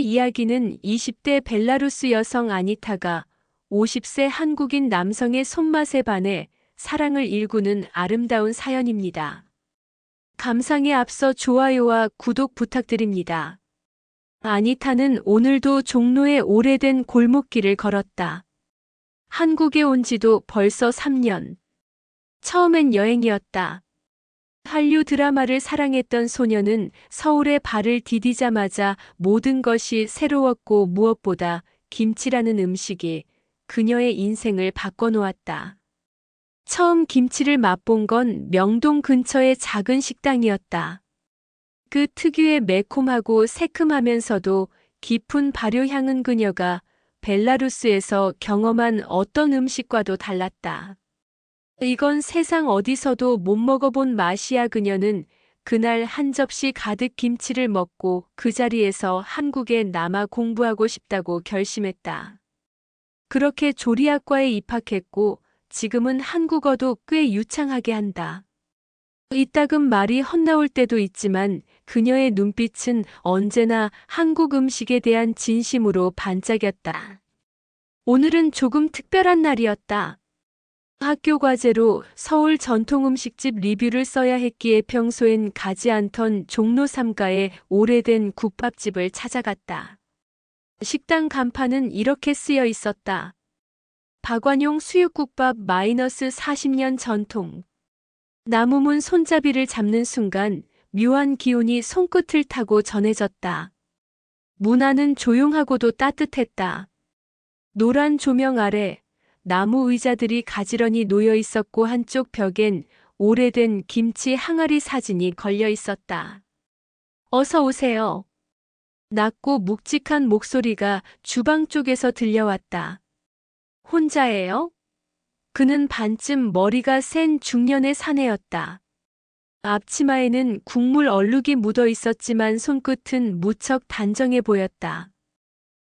이야기는 20대 벨라루스 여성 아니타가 50세 한국인 남성의 손맛에 반해 사랑을 일구는 아름다운 사연입니다. 감상에 앞서 좋아요와 구독 부탁드립니다. 아니타는 오늘도 종로의 오래된 골목길을 걸었다. 한국에 온 지도 벌써 3년. 처음엔 여행이었다. 한류 드라마를 사랑했던 소녀는 서울에 발을 디디자마자 모든 것이 새로웠고 무엇보다 김치라는 음식이 그녀의 인생을 바꿔놓았다. 처음 김치를 맛본 건 명동 근처의 작은 식당이었다. 그 특유의 매콤하고 새큼하면서도 깊은 발효향은 그녀가 벨라루스에서 경험한 어떤 음식과도 달랐다. 이건 세상 어디서도 못 먹어본 맛이야. 그녀는 그날 한 접시 가득 김치를 먹고 그 자리에서 한국에 남아 공부하고 싶다고 결심했다. 그렇게 조리학과에 입학했고 지금은 한국어도 꽤 유창하게 한다. 이따금 말이 헛나올 때도 있지만 그녀의 눈빛은 언제나 한국 음식에 대한 진심으로 반짝였다. 오늘은 조금 특별한 날이었다. 학교 과제로 서울 전통음식집 리뷰를 써야 했기에 평소엔 가지 않던 종로 3가의 오래된 국밥집을 찾아갔다. 식당 간판은 이렇게 쓰여 있었다. 박완용 수육국밥 -40년 전통. 나무문 손잡이를 잡는 순간 묘한 기운이 손끝을 타고 전해졌다. 문 안은 조용하고도 따뜻했다. 노란 조명 아래 나무 의자들이 가지런히 놓여 있었고 한쪽 벽엔 오래된 김치 항아리 사진이 걸려 있었다. 어서 오세요. 낮고 묵직한 목소리가 주방 쪽에서 들려왔다. 혼자예요? 그는 반쯤 머리가 센 중년의 사내였다. 앞치마에는 국물 얼룩이 묻어 있었지만 손끝은 무척 단정해 보였다.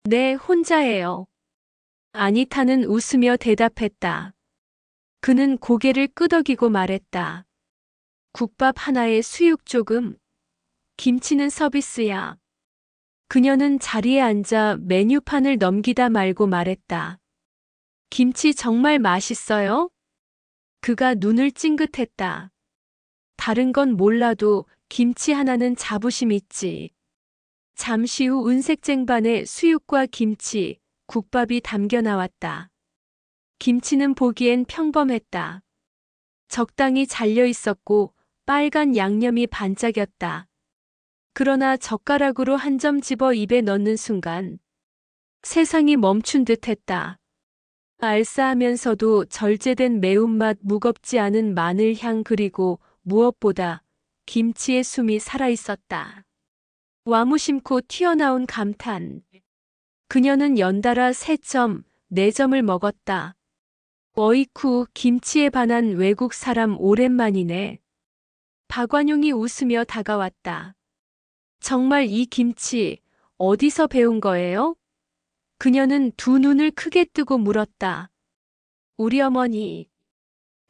네, 혼자예요. 아니타는 웃으며 대답했다. 그는 고개를 끄덕이고 말했다. 국밥 하나에 수육 조금. 김치는 서비스야. 그녀는 자리에 앉아 메뉴판을 넘기다 말고 말했다. 김치 정말 맛있어요? 그가 눈을 찡긋했다. 다른 건 몰라도 김치 하나는 자부심 있지. 잠시 후 은색 쟁반에 수육과 김치, 국밥이 담겨 나왔다. 김치는 보기엔 평범했다. 적당히 잘려 있었고 빨간 양념이 반짝였다. 그러나 젓가락으로 한 점 집어 입에 넣는 순간 세상이 멈춘 듯했다. 알싸하면서도 절제된 매운맛, 무겁지 않은 마늘향, 그리고 무엇보다 김치의 숨이 살아있었다. 와무심코 튀어나온 감탄. 그녀는 연달아 3점, 4점을 먹었다. 어이쿠, 김치에 반한 외국 사람 오랜만이네. 박완용이 웃으며 다가왔다. 정말 이 김치 어디서 배운 거예요? 그녀는 두 눈을 크게 뜨고 물었다. 우리 어머니.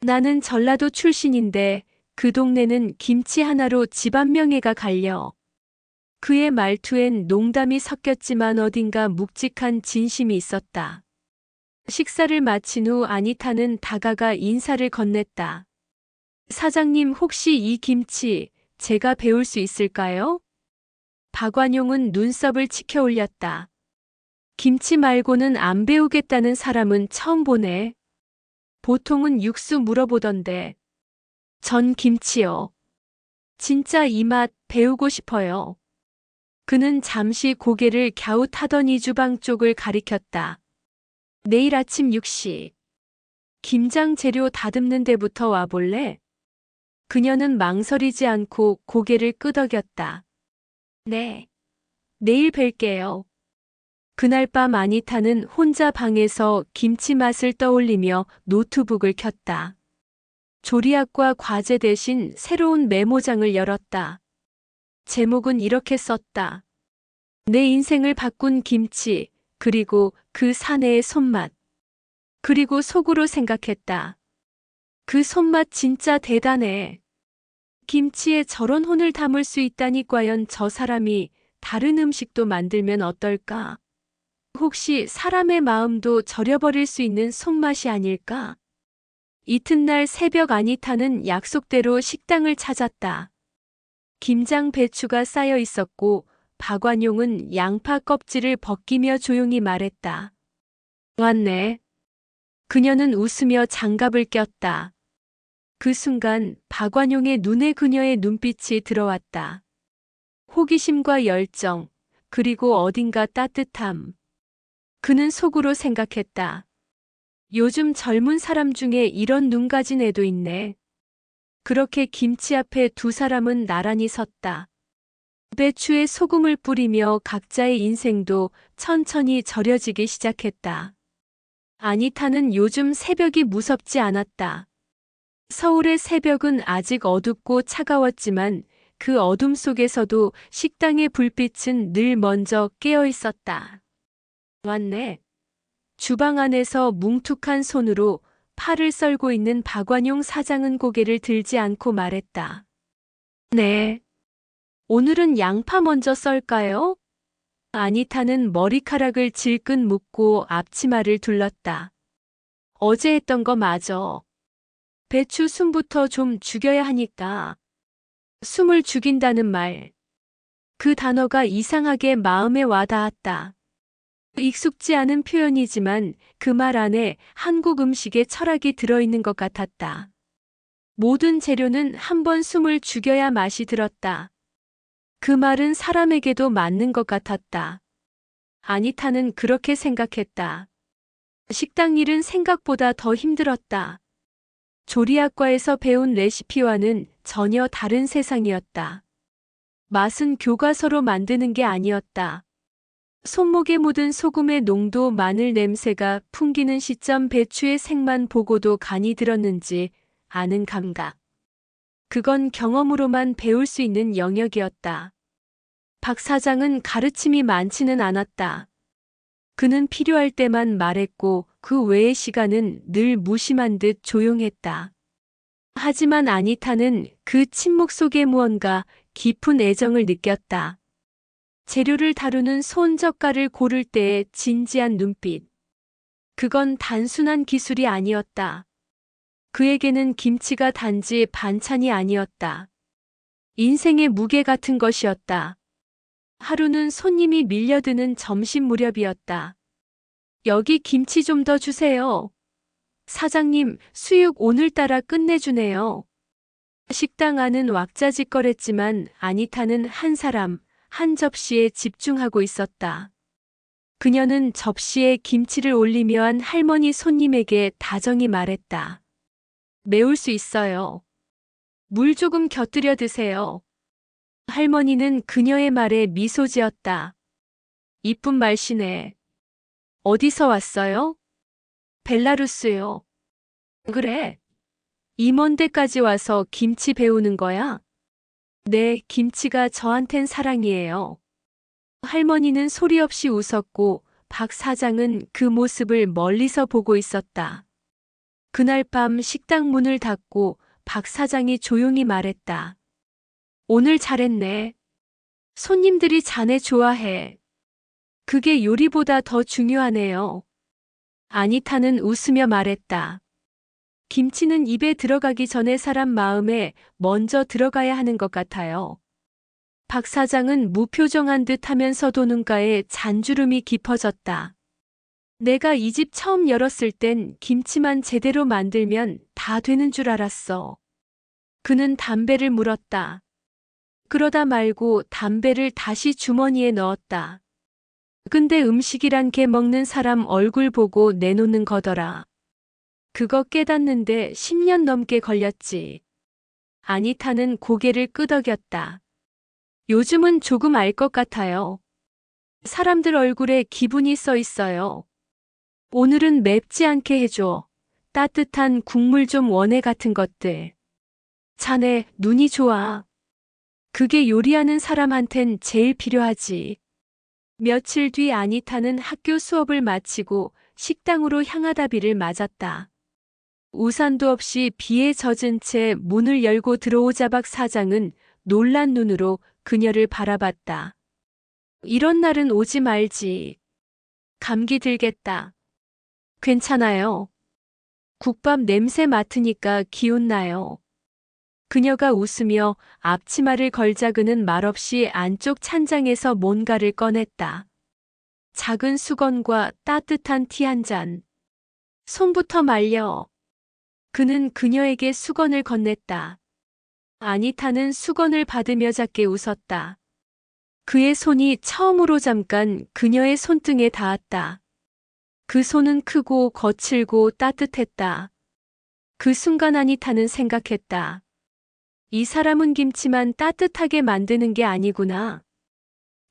나는 전라도 출신인데 그 동네는 김치 하나로 집안 명예가 갈려. 그의 말투엔 농담이 섞였지만 어딘가 묵직한 진심이 있었다. 식사를 마친 후 아니타는 다가가 인사를 건넸다. 사장님, 혹시 이 김치 제가 배울 수 있을까요? 박완용은 눈썹을 치켜 올렸다. 김치 말고는 안 배우겠다는 사람은 처음 보네. 보통은 육수 물어보던데. 전 김치요. 진짜 이 맛 배우고 싶어요. 그는 잠시 고개를 갸웃하더니 주방 쪽을 가리켰다. 내일 아침 6시. 김장 재료 다듬는 데부터 와볼래? 그녀는 망설이지 않고 고개를 끄덕였다. 네. 내일 뵐게요. 그날 밤 아니타는 혼자 방에서 김치 맛을 떠올리며 노트북을 켰다. 조리학과 과제 대신 새로운 메모장을 열었다. 제목은 이렇게 썼다. 내 인생을 바꾼 김치, 그리고 그 사내의 손맛. 그리고 속으로 생각했다. 그 손맛 진짜 대단해. 김치에 저런 혼을 담을 수 있다니 과연 저 사람이 다른 음식도 만들면 어떨까? 혹시 사람의 마음도 절여버릴 수 있는 손맛이 아닐까? 이튿날 새벽 아니타는 약속대로 식당을 찾았다. 김장 배추가 쌓여 있었고 박완용은 양파 껍질을 벗기며 조용히 말했다. 왔네. 그녀는 웃으며 장갑을 꼈다. 그 순간 박완용의 눈에 그녀의 눈빛이 들어왔다. 호기심과 열정, 그리고 어딘가 따뜻함. 그는 속으로 생각했다. 요즘 젊은 사람 중에 이런 눈 가진 애도 있네. 그렇게 김치 앞에 두 사람은 나란히 섰다. 배추에 소금을 뿌리며 각자의 인생도 천천히 절여지기 시작했다. 아니타는 요즘 새벽이 무섭지 않았다. 서울의 새벽은 아직 어둡고 차가웠지만 그 어둠 속에서도 식당의 불빛은 늘 먼저 깨어 있었다. 왔네. 주방 안에서 뭉툭한 손으로 팔을 썰고 있는 박완용 사장은 고개를 들지 않고 말했다. 네. 오늘은 양파 먼저 썰까요? 아니타는 머리카락을 질끈 묶고 앞치마를 둘렀다. 어제 했던 거 맞어. 배추 숨부터 좀 죽여야 하니까. 숨을 죽인다는 말. 그 단어가 이상하게 마음에 와닿았다. 익숙지 않은 표현이지만 그 말 안에 한국 음식의 철학이 들어있는 것 같았다. 모든 재료는 한 번 숨을 죽여야 맛이 들었다. 그 말은 사람에게도 맞는 것 같았다. 아니타는 그렇게 생각했다. 식당 일은 생각보다 더 힘들었다. 조리학과에서 배운 레시피와는 전혀 다른 세상이었다. 맛은 교과서로 만드는 게 아니었다. 손목에 묻은 소금의 농도, 마늘 냄새가 풍기는 시점, 배추의 색만 보고도 간이 들었는지 아는 감각. 그건 경험으로만 배울 수 있는 영역이었다. 박 사장은 가르침이 많지는 않았다. 그는 필요할 때만 말했고 그 외의 시간은 늘 무심한 듯 조용했다. 하지만 아니타는 그 침묵 속에 무언가 깊은 애정을 느꼈다. 재료를 다루는 손, 젓갈을 고를 때의 진지한 눈빛. 그건 단순한 기술이 아니었다. 그에게는 김치가 단지 반찬이 아니었다. 인생의 무게 같은 것이었다. 하루는 손님이 밀려드는 점심 무렵이었다. 여기 김치 좀 더 주세요. 사장님, 수육 오늘따라 끝내주네요. 식당 안은 왁자지껄했지만 아니타는 한 사람, 한 접시에 집중하고 있었다. 그녀는 접시에 김치를 올리며 한 할머니 손님에게 다정히 말했다. 매울 수 있어요. 물 조금 곁들여 드세요. 할머니는 그녀의 말에 미소 지었다. 이쁜 말씨네. 어디서 왔어요? 벨라루스요. 그래. 이 먼 데까지 와서 김치 배우는 거야? 네, 김치가 저한텐 사랑이에요. 할머니는 소리 없이 웃었고 박 사장은 그 모습을 멀리서 보고 있었다. 그날 밤 식당 문을 닫고 박 사장이 조용히 말했다. 오늘 잘했네. 손님들이 자네 좋아해. 그게 요리보다 더 중요하네요. 아니타는 웃으며 말했다. 김치는 입에 들어가기 전에 사람 마음에 먼저 들어가야 하는 것 같아요. 박 사장은 무표정한 듯 하면서도 눈가에 잔주름이 깊어졌다. 내가 이 집 처음 열었을 땐 김치만 제대로 만들면 다 되는 줄 알았어. 그는 담배를 물었다. 그러다 말고 담배를 다시 주머니에 넣었다. 근데 음식이란 게 먹는 사람 얼굴 보고 내놓는 거더라. 그거 깨닫는데 10년 넘게 걸렸지. 아니타는 고개를 끄덕였다. 요즘은 조금 알 것 같아요. 사람들 얼굴에 기분이 써 있어요. 오늘은 맵지 않게 해줘. 따뜻한 국물 좀 원해 같은 것들. 자네 눈이 좋아. 그게 요리하는 사람한텐 제일 필요하지. 며칠 뒤 아니타는 학교 수업을 마치고 식당으로 향하다 비를 맞았다. 우산도 없이 비에 젖은 채 문을 열고 들어오자 박 사장은 놀란 눈으로 그녀를 바라봤다. 이런 날은 오지 말지. 감기 들겠다. 괜찮아요. 국밥 냄새 맡으니까 기운 나요. 그녀가 웃으며 앞치마를 걸자그는 말없이 안쪽 찬장에서 뭔가를 꺼냈다. 작은 수건과 따뜻한 티 한 잔. 손부터 말려. 그는 그녀에게 수건을 건넸다. 아니타는 수건을 받으며 작게 웃었다. 그의 손이 처음으로 잠깐 그녀의 손등에 닿았다. 그 손은 크고 거칠고 따뜻했다. 그 순간 아니타는 생각했다. 이 사람은 김치만 따뜻하게 만드는 게 아니구나.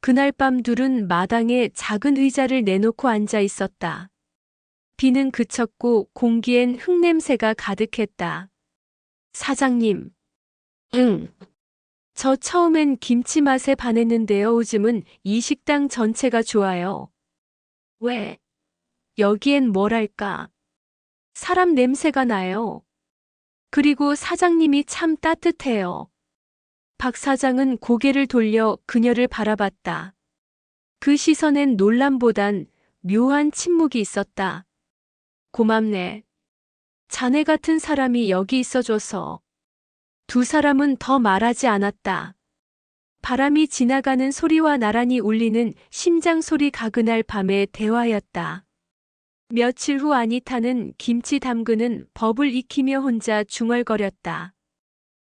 그날 밤 둘은 마당에 작은 의자를 내놓고 앉아 있었다. 비는 그쳤고 공기엔 흙냄새가 가득했다. 사장님. 응. 저 처음엔 김치 맛에 반했는데요. 요즘은 이 식당 전체가 좋아요. 왜? 여기엔 뭐랄까. 사람 냄새가 나요. 그리고 사장님이 참 따뜻해요. 박 사장은 고개를 돌려 그녀를 바라봤다. 그 시선엔 놀람보단 묘한 침묵이 있었다. 고맙네. 자네 같은 사람이 여기 있어줘서. 두 사람은 더 말하지 않았다. 바람이 지나가는 소리와 나란히 울리는 심장 소리 가그날 밤의 대화였다. 며칠 후 아니타는 김치 담그는 법을 익히며 혼자 중얼거렸다.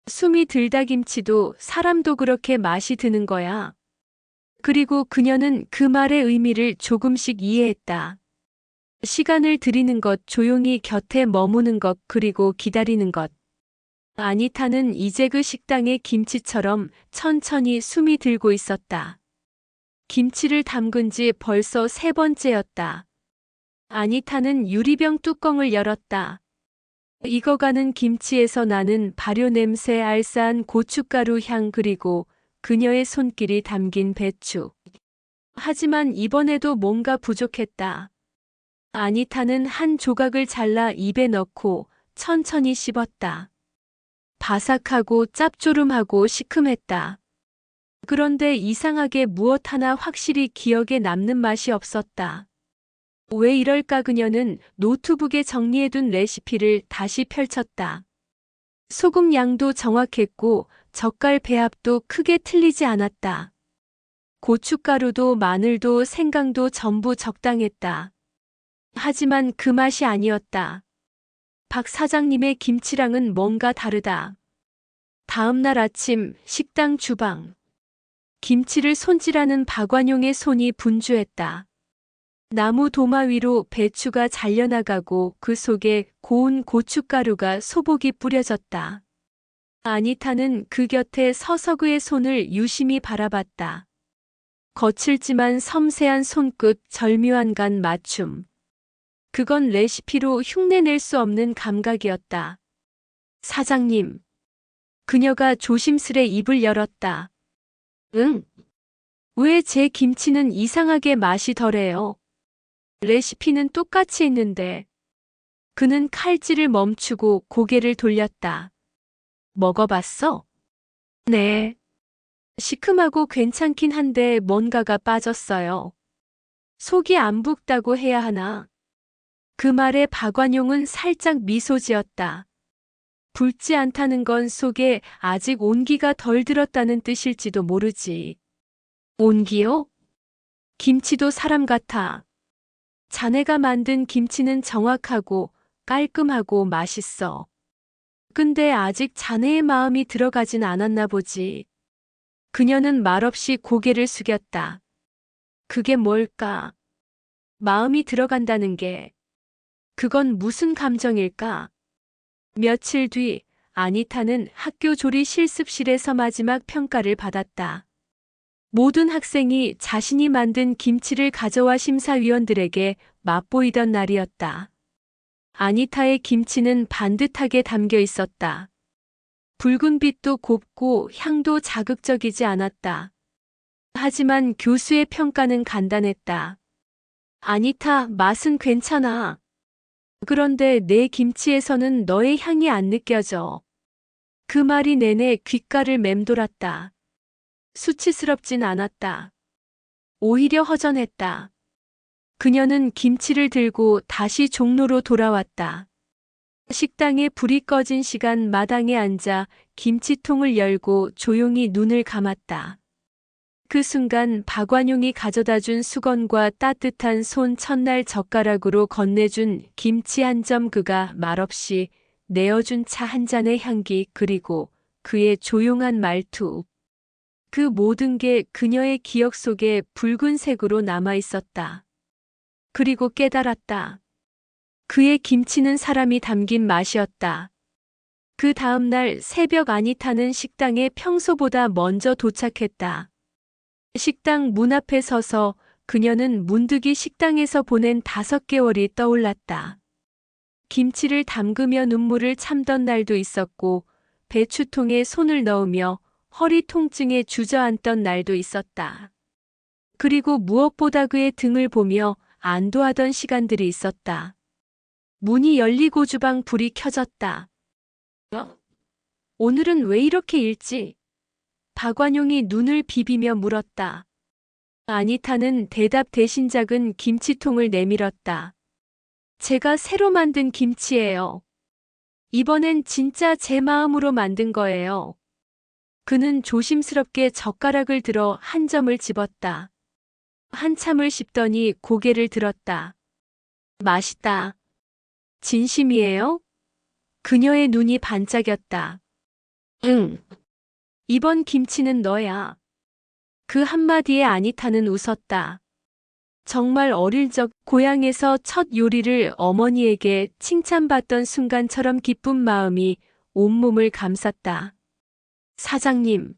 숨이 들다 김치도 사람도 그렇게 맛이 드는 거야. 그리고 그녀는 그 말의 의미를 조금씩 이해했다. 시간을 들이는 것, 조용히 곁에 머무는 것, 그리고 기다리는 것. 아니타는 이제 그 식당의 김치처럼 천천히 숨이 들고 있었다. 김치를 담근 지 벌써 3번째였다. 아니타는 유리병 뚜껑을 열었다. 익어가는 김치에서 나는 발효 냄새, 알싸한 고춧가루 향, 그리고 그녀의 손길이 담긴 배추. 하지만 이번에도 뭔가 부족했다. 아니타는 한 조각을 잘라 입에 넣고 천천히 씹었다. 바삭하고 짭조름하고 시큼했다. 그런데 이상하게 무엇 하나 확실히 기억에 남는 맛이 없었다. 왜 이럴까? 그녀는 노트북에 정리해둔 레시피를 다시 펼쳤다. 소금 양도 정확했고 젓갈 배합도 크게 틀리지 않았다. 고춧가루도 마늘도 생강도 전부 적당했다. 하지만 그 맛이 아니었다. 박 사장님의 김치랑은 뭔가 다르다. 다음 날 아침 식당 주방. 김치를 손질하는 박완용의 손이 분주했다. 나무 도마 위로 배추가 잘려나가고 그 속에 고운 고춧가루가 소복이 뿌려졌다. 아니타는 그 곁에 서서 그의 손을 유심히 바라봤다. 거칠지만 섬세한 손끝, 절묘한 간 맞춤. 그건 레시피로 흉내낼 수 없는 감각이었다. 사장님. 그녀가 조심스레 입을 열었다. 응. 왜 제 김치는 이상하게 맛이 덜해요? 레시피는 똑같이 있는데. 그는 칼질을 멈추고 고개를 돌렸다. 먹어봤어? 네. 시큼하고 괜찮긴 한데 뭔가가 빠졌어요. 속이 안 붓다고 해야 하나? 그 말에 박완용은 살짝 미소 지었다. 붉지 않다는 건 속에 아직 온기가 덜 들었다는 뜻일지도 모르지. 온기요? 김치도 사람 같아. 자네가 만든 김치는 정확하고 깔끔하고 맛있어. 근데 아직 자네의 마음이 들어가진 않았나 보지. 그녀는 말없이 고개를 숙였다. 그게 뭘까? 마음이 들어간다는 게. 그건 무슨 감정일까? 며칠 뒤 아니타는 학교 조리 실습실에서 마지막 평가를 받았다. 모든 학생이 자신이 만든 김치를 가져와 심사위원들에게 맛보이던 날이었다. 아니타의 김치는 반듯하게 담겨 있었다. 붉은 빛도 곱고 향도 자극적이지 않았다. 하지만 교수의 평가는 간단했다. 아니타, 맛은 괜찮아. 그런데 내 김치에서는 너의 향이 안 느껴져. 그 말이 내내 귓가를 맴돌았다. 수치스럽진 않았다. 오히려 허전했다. 그녀는 김치를 들고 다시 종로로 돌아왔다. 식당에 불이 꺼진 시간 마당에 앉아 김치통을 열고 조용히 눈을 감았다. 그 순간 박완용이 가져다 준 수건과 따뜻한 손 첫날 젓가락으로 건네준 김치 한 점, 그가 말없이 내어준 차 한 잔의 향기, 그리고 그의 조용한 말투. 그 모든 게 그녀의 기억 속에 붉은색으로 남아 있었다. 그리고 깨달았다. 그의 김치는 사람이 담긴 맛이었다. 그 다음 날 새벽 아니타는 식당에 평소보다 먼저 도착했다. 식당 문 앞에 서서 그녀는 문득이 식당에서 보낸 5개월이 떠올랐다. 김치를 담그며 눈물을 참던 날도 있었고, 배추통에 손을 넣으며 허리 통증에 주저앉던 날도 있었다. 그리고 무엇보다 그의 등을 보며 안도하던 시간들이 있었다. 문이 열리고 주방 불이 켜졌다. 오늘은 왜 이렇게 일찍? 박완용이 눈을 비비며 물었다. 아니타는 대답 대신 작은 김치통을 내밀었다. 제가 새로 만든 김치예요. 이번엔 진짜 제 마음으로 만든 거예요. 그는 조심스럽게 젓가락을 들어 한 점을 집었다. 한참을 씹더니 고개를 들었다. 맛있다. 진심이에요? 그녀의 눈이 반짝였다. 응. 이번 김치는 너야. 그 한마디에 아니타는 웃었다. 정말 어릴 적 고향에서 첫 요리를 어머니에게 칭찬받던 순간처럼 기쁜 마음이 온몸을 감쌌다. 사장님.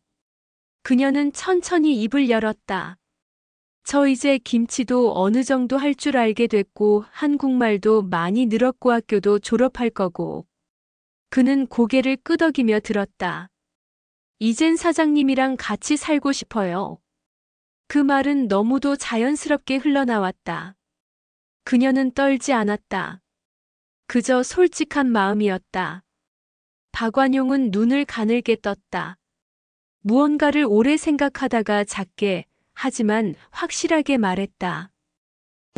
그녀는 천천히 입을 열었다. 저 이제 김치도 어느 정도 할 줄 알게 됐고, 한국말도 많이 늘었고, 학교도 졸업할 거고. 그는 고개를 끄덕이며 들었다. 이젠 사장님이랑 같이 살고 싶어요. 그 말은 너무도 자연스럽게 흘러나왔다. 그녀는 떨지 않았다. 그저 솔직한 마음이었다. 박완용은 눈을 가늘게 떴다. 무언가를 오래 생각하다가 작게, 하지만 확실하게 말했다.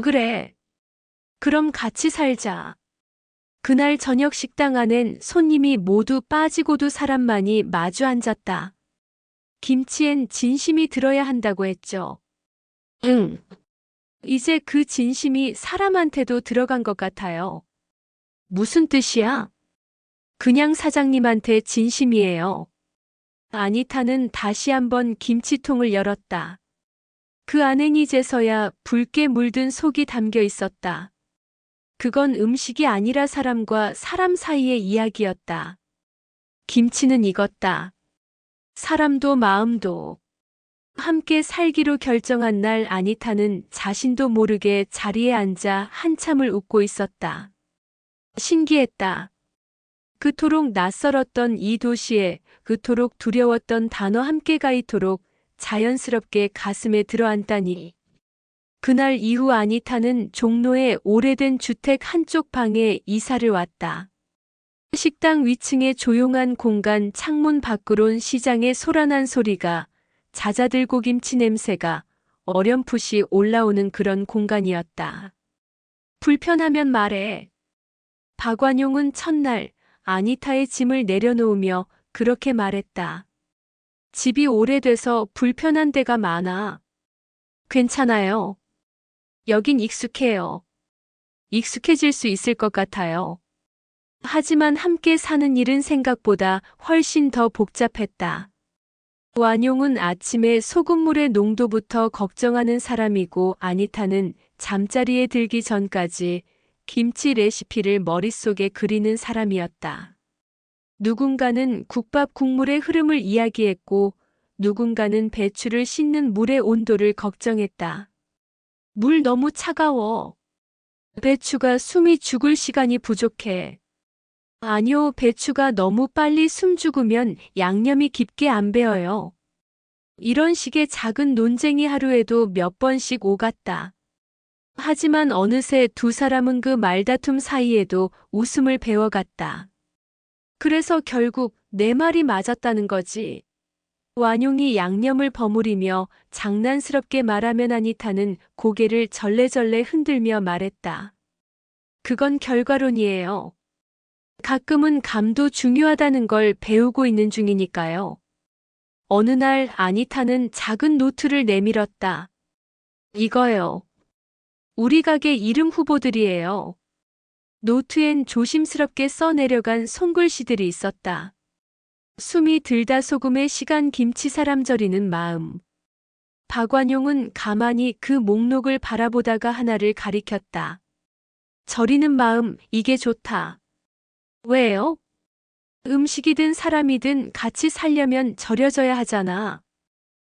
그래. 그럼 같이 살자. 그날 저녁 식당 안엔 손님이 모두 빠지고도 사람만이 마주 앉았다. 김치엔 진심이 들어야 한다고 했죠. 응. 이제 그 진심이 사람한테도 들어간 것 같아요. 무슨 뜻이야? 그냥 사장님한테 진심이에요. 아니타는 다시 한번 김치통을 열었다. 그 안엔 이제서야 붉게 물든 속이 담겨 있었다. 그건 음식이 아니라 사람과 사람 사이의 이야기였다. 김치는 익었다. 사람도 마음도. 함께 살기로 결정한 날 아니타는 자신도 모르게 자리에 앉아 한참을 웃고 있었다. 신기했다. 그토록 낯설었던 이 도시에 그토록 두려웠던 단어 함께가 이토록 자연스럽게 가슴에 들어앉다니. 그날 이후 아니타는 종로의 오래된 주택 한쪽 방에 이사를 왔다. 식당 위층의 조용한 공간, 창문 밖으론 시장의 소란한 소리가, 잦아들고 김치 냄새가 어렴풋이 올라오는 그런 공간이었다. 불편하면 말해. 박완용은 첫날 아니타의 짐을 내려놓으며 그렇게 말했다. 집이 오래돼서 불편한 데가 많아. 괜찮아요. 여긴 익숙해요. 익숙해질 수 있을 것 같아요. 하지만 함께 사는 일은 생각보다 훨씬 더 복잡했다. 완용은 아침에 소금물의 농도부터 걱정하는 사람이고, 아니타는 잠자리에 들기 전까지 김치 레시피를 머릿속에 그리는 사람이었다. 누군가는 국밥 국물의 흐름을 이야기했고, 누군가는 배추를 씻는 물의 온도를 걱정했다. 물 너무 차가워. 배추가 숨이 죽을 시간이 부족해. 아니요, 배추가 너무 빨리 숨 죽으면 양념이 깊게 안 배어요. 이런 식의 작은 논쟁이 하루에도 몇 번씩 오갔다. 하지만 어느새 두 사람은 그 말다툼 사이에도 웃음을 배워갔다. 그래서 결국 내 말이 맞았다는 거지. 완용이 양념을 버무리며 장난스럽게 말하면 아니타는 고개를 절레절레 흔들며 말했다. 그건 결과론이에요. 가끔은 감도 중요하다는 걸 배우고 있는 중이니까요. 어느 날 아니타는 작은 노트를 내밀었다. 이거요. 우리 가게 이름 후보들이에요. 노트엔 조심스럽게 써내려간 손글씨들이 있었다. 숨이 들다 소금에 시간 김치 사람 절이는 마음. 박완용은 가만히 그 목록을 바라보다가 하나를 가리켰다. 절이는 마음, 이게 좋다. 왜요? 음식이든 사람이든 같이 살려면 절여져야 하잖아.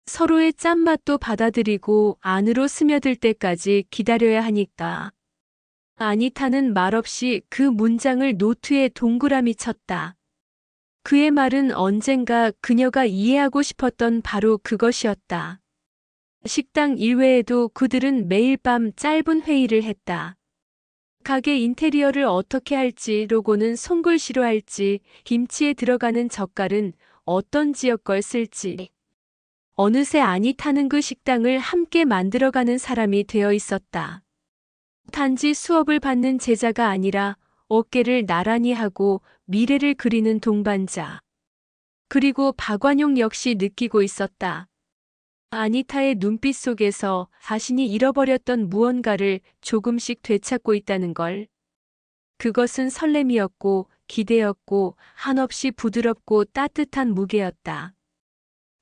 서로의 짠맛도 받아들이고 안으로 스며들 때까지 기다려야 하니까. 아니타는 말없이 그 문장을 노트에 동그라미 쳤다. 그의 말은 언젠가 그녀가 이해하고 싶었던 바로 그것이었다. 식당 일외에도 그들은 매일 밤 짧은 회의를 했다. 가게 인테리어를 어떻게 할지, 로고는 손글씨로 할지, 김치에 들어가는 젓갈은 어떤 지역 걸 쓸지. 어느새 아니타는 그 식당을 함께 만들어가는 사람이 되어 있었다. 단지 수업을 받는 제자가 아니라 어깨를 나란히 하고 미래를 그리는 동반자. 그리고 박완용 역시 느끼고 있었다. 아니타의 눈빛 속에서 자신이 잃어버렸던 무언가를 조금씩 되찾고 있다는 걸. 그것은 설렘이었고 기대였고 한없이 부드럽고 따뜻한 무게였다.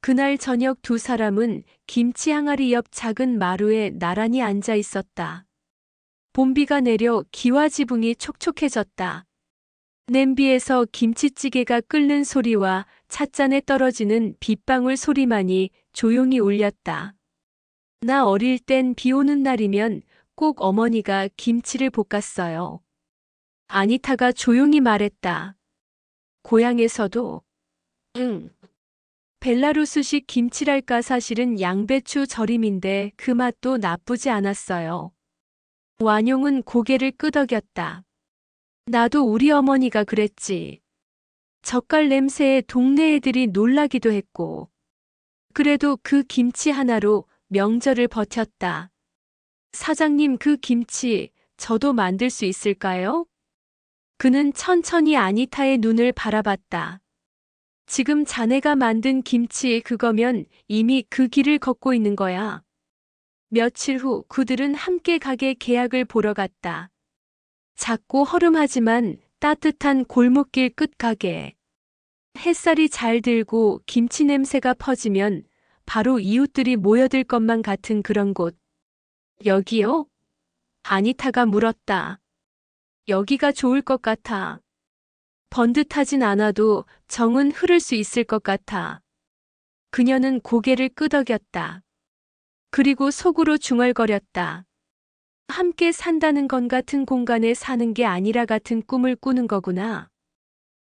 그날 저녁 두 사람은 김치 항아리 옆 작은 마루에 나란히 앉아 있었다. 봄비가 내려 기와 지붕이 촉촉해졌다. 냄비에서 김치찌개가 끓는 소리와 찻잔에 떨어지는 빗방울 소리만이 조용히 울렸다. 나 어릴 땐 비 오는 날이면 꼭 어머니가 김치를 볶았어요. 아니타가 조용히 말했다. 고향에서도? 응. 벨라루스식 김치랄까 사실은 양배추 절임인데 그 맛도 나쁘지 않았어요. 완용은 고개를 끄덕였다. 나도 우리 어머니가 그랬지. 젓갈 냄새에 동네 애들이 놀라기도 했고. 그래도 그 김치 하나로 명절을 버텼다. 사장님, 그 김치 저도 만들 수 있을까요? 그는 천천히 아니타의 눈을 바라봤다. 지금 자네가 만든 김치 그거면 이미 그 길을 걷고 있는 거야. 며칠 후 그들은 함께 가게 계약을 보러 갔다. 작고 허름하지만 따뜻한 골목길 끝 가게. 햇살이 잘 들고 김치 냄새가 퍼지면 바로 이웃들이 모여들 것만 같은 그런 곳. 여기요? 아니타가 물었다. 여기가 좋을 것 같아. 번듯하진 않아도 정은 흐를 수 있을 것 같아. 그녀는 고개를 끄덕였다. 그리고 속으로 중얼거렸다. 함께 산다는 건 같은 공간에 사는 게 아니라 같은 꿈을 꾸는 거구나.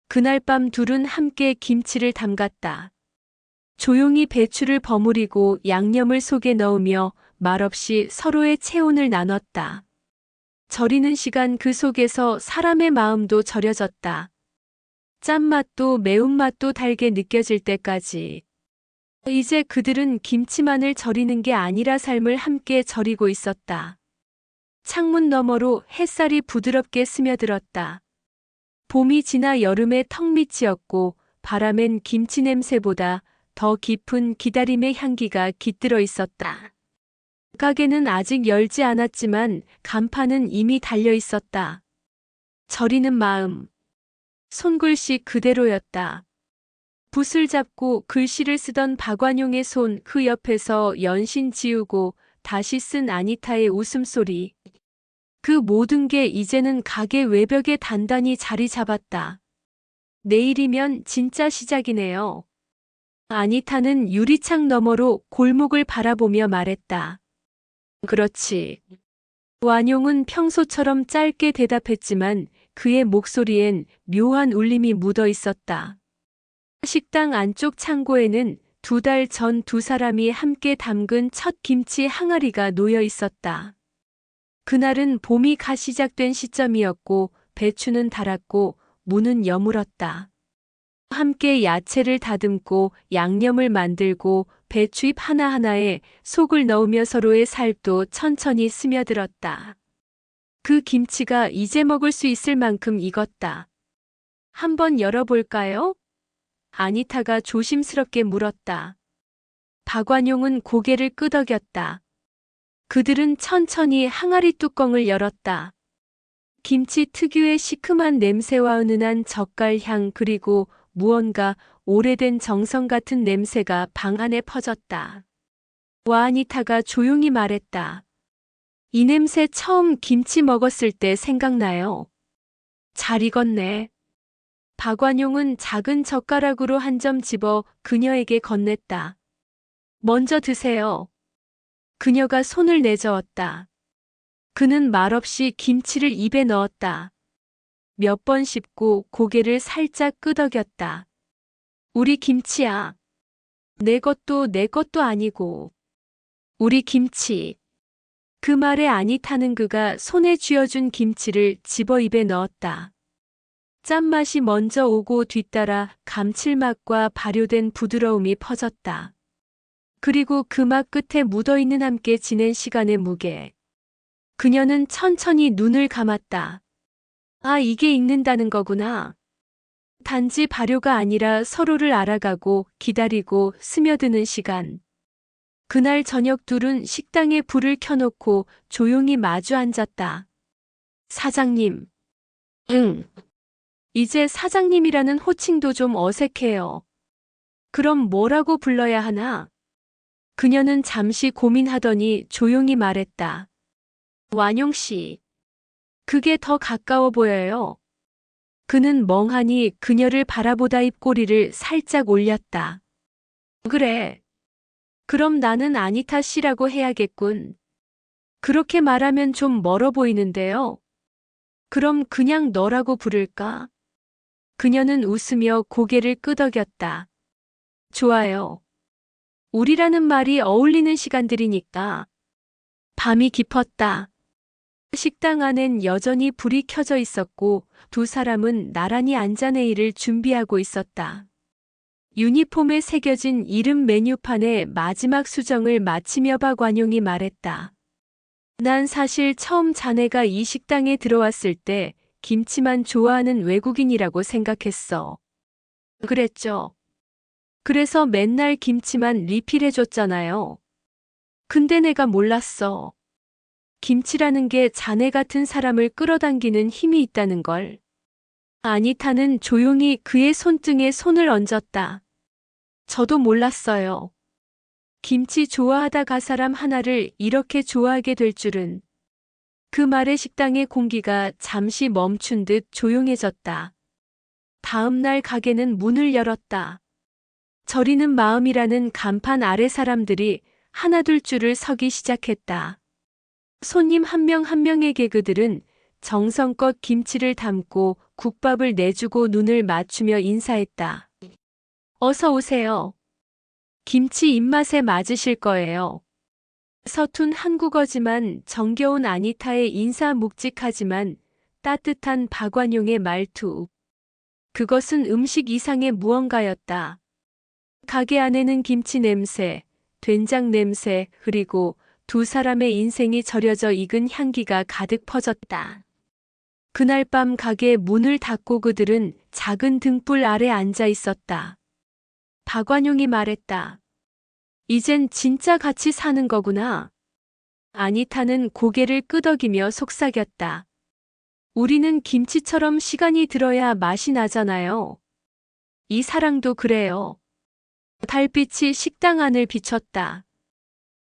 그날 밤 둘은 함께 김치를 담갔다. 조용히 배추를 버무리고 양념을 속에 넣으며 말없이 서로의 체온을 나눴다. 절이는 시간 그 속에서 사람의 마음도 절여졌다. 짠맛도 매운맛도 달게 느껴질 때까지. 이제 그들은 김치만을 절이는 게 아니라 삶을 함께 절이고 있었다. 창문 너머로 햇살이 부드럽게 스며들었다. 봄이 지나 여름의 턱밑이었고 바람엔 김치 냄새보다 더 깊은 기다림의 향기가 깃들어 있었다. 가게는 아직 열지 않았지만 간판은 이미 달려 있었다. 절이는 마음. 손글씨 그대로였다. 붓을 잡고 글씨를 쓰던 박완용의 손 그 옆에서 연신 지우고 다시 쓴 아니타의 웃음소리. 그 모든 게 이제는 가게 외벽에 단단히 자리 잡았다. 내일이면 진짜 시작이네요. 아니타는 유리창 너머로 골목을 바라보며 말했다. 그렇지. 완용은 평소처럼 짧게 대답했지만 그의 목소리엔 묘한 울림이 묻어 있었다. 식당 안쪽 창고에는 2달 전 두 사람이 함께 담근 첫 김치 항아리가 놓여 있었다. 그날은 봄이 가 시작된 시점이었고 배추는 달았고 무는 여물었다. 함께 야채를 다듬고 양념을 만들고 배추잎 하나하나에 속을 넣으며 서로의 살도 천천히 스며들었다. 그 김치가 이제 먹을 수 있을 만큼 익었다. 한번 열어볼까요? 아니타가 조심스럽게 물었다. 박완용은 고개를 끄덕였다. 그들은 천천히 항아리 뚜껑을 열었다. 김치 특유의 시큼한 냄새와 은은한 젓갈향 그리고 무언가 오래된 정성 같은 냄새가 방 안에 퍼졌다. 와아니타가 조용히 말했다. 이 냄새 처음 김치 먹었을 때 생각나요. 잘 익었네. 박완용은 작은 젓가락으로 한 점 집어 그녀에게 건넸다. 먼저 드세요. 그녀가 손을 내저었다. 그는 말없이 김치를 입에 넣었다. 몇 번 씹고 고개를 살짝 끄덕였다. 우리 김치야. 내 것도 아니고. 우리 김치. 그 말에 아니타는 그가 손에 쥐어준 김치를 집어 입에 넣었다. 짠맛이 먼저 오고 뒤따라 감칠맛과 발효된 부드러움이 퍼졌다. 그리고 그 맛 끝에 묻어있는 함께 지낸 시간의 무게. 그녀는 천천히 눈을 감았다. 아, 이게 익는다는 거구나. 단지 발효가 아니라 서로를 알아가고 기다리고 스며드는 시간. 그날 저녁 둘은 식당에 불을 켜놓고 조용히 마주 앉았다. 사장님. 응. 이제 사장님이라는 호칭도 좀 어색해요. 그럼 뭐라고 불러야 하나? 그녀는 잠시 고민하더니 조용히 말했다. 완용 씨. 그게 더 가까워 보여요. 그는 멍하니 그녀를 바라보다 입꼬리를 살짝 올렸다. 그래. 그럼 나는 아니타 씨라고 해야겠군. 그렇게 말하면 좀 멀어 보이는데요. 그럼 그냥 너라고 부를까? 그녀는 웃으며 고개를 끄덕였다. 좋아요. 우리라는 말이 어울리는 시간들이니까. 밤이 깊었다. 식당 안엔 여전히 불이 켜져 있었고 두 사람은 나란히 앉아 내일을 준비하고 있었다. 유니폼에 새겨진 이름 메뉴판에 마지막 수정을 마치며 박완용이 말했다. 난 사실 처음 자네가 이 식당에 들어왔을 때 김치만 좋아하는 외국인이라고 생각했어. 그랬죠. 그래서 맨날 김치만 리필해줬잖아요. 근데 내가 몰랐어. 김치라는 게 자네 같은 사람을 끌어당기는 힘이 있다는 걸. 아니타는 조용히 그의 손등에 손을 얹었다. 저도 몰랐어요. 김치 좋아하다 가 사람 하나를 이렇게 좋아하게 될 줄은. 그 말에 식당의 공기가 잠시 멈춘 듯 조용해졌다. 다음 날 가게는 문을 열었다. 저리는 마음이라는 간판 아래 사람들이 하나둘 줄을 서기 시작했다. 손님 한 명 한 명에게 그들은 정성껏 김치를 담고 국밥을 내주고 눈을 맞추며 인사했다. 어서 오세요. 김치 입맛에 맞으실 거예요. 서툰 한국어지만 정겨운 아니타의 인사 묵직하지만 따뜻한 박완용의 말투. 그것은 음식 이상의 무언가였다. 가게 안에는 김치 냄새, 된장 냄새, 그리고 두 사람의 인생이 절여져 익은 향기가 가득 퍼졌다. 그날 밤 가게 문을 닫고 그들은 작은 등불 아래 앉아 있었다. 박완용이 말했다. 이젠 진짜 같이 사는 거구나. 아니타는 고개를 끄덕이며 속삭였다. 우리는 김치처럼 시간이 들어야 맛이 나잖아요. 이 사랑도 그래요. 달빛이 식당 안을 비췄다.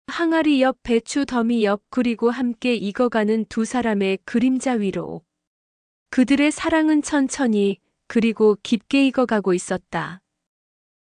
항아리 옆 배추 더미 옆 그리고 함께 익어가는 두 사람의 그림자 위로. 그들의 사랑은 천천히 그리고 깊게 익어가고 있었다.